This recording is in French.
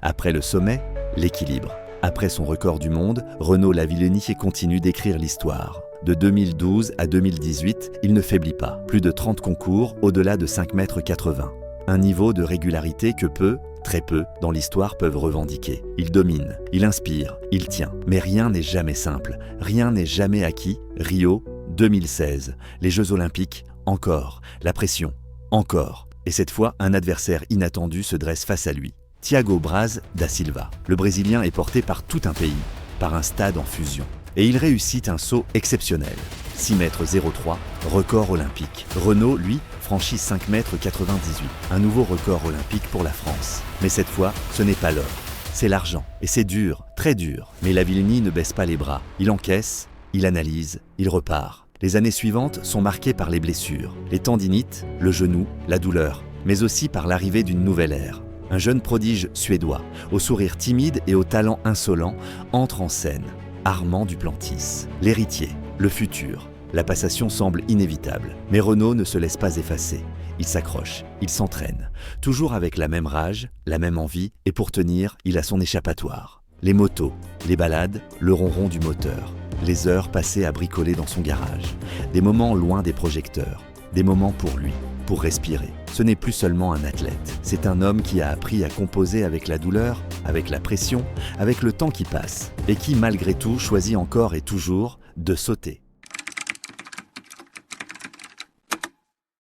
Après le sommet, l'équilibre. Après son record du monde, Renaud Lavillenie continue d'écrire l'histoire. De 2012 à 2018, il ne faiblit pas. Plus de 30 concours, au-delà de 5,80 m. Un niveau de régularité que peu, très peu, dans l'histoire peuvent revendiquer. Il domine, il inspire, il tient. Mais rien n'est jamais simple, rien n'est jamais acquis. Rio, 2016. Les Jeux Olympiques, encore. La pression, encore. Et cette fois, un adversaire inattendu se dresse face à lui. Thiago Braz da Silva. Le Brésilien est porté par tout un pays, par un stade en fusion. Et il réussit un saut exceptionnel. 6,03 m, record olympique. Renaud, lui, franchit 5,98 m. Un nouveau record olympique pour la France. Mais cette fois, ce n'est pas l'or, c'est l'argent. Et c'est dur, très dur. Mais Lavillenie ne baisse pas les bras. Il encaisse, il analyse, il repart. Les années suivantes sont marquées par les blessures, les tendinites, le genou, la douleur, mais aussi par l'arrivée d'une nouvelle ère. Un jeune prodige suédois, au sourire timide et au talent insolent, entre en scène. Armand Duplantis, l'héritier, le futur. La passation semble inévitable, mais Renaud ne se laisse pas effacer. Il s'accroche, il s'entraîne, toujours avec la même rage, la même envie, et pour tenir, il a son échappatoire. Les motos, les balades, le ronron du moteur, les heures passées à bricoler dans son garage, des moments loin des projecteurs, des moments pour lui, pour respirer. Ce n'est plus seulement un athlète, c'est un homme qui a appris à composer avec la douleur, avec la pression, avec le temps qui passe, et qui malgré tout choisit encore et toujours de sauter.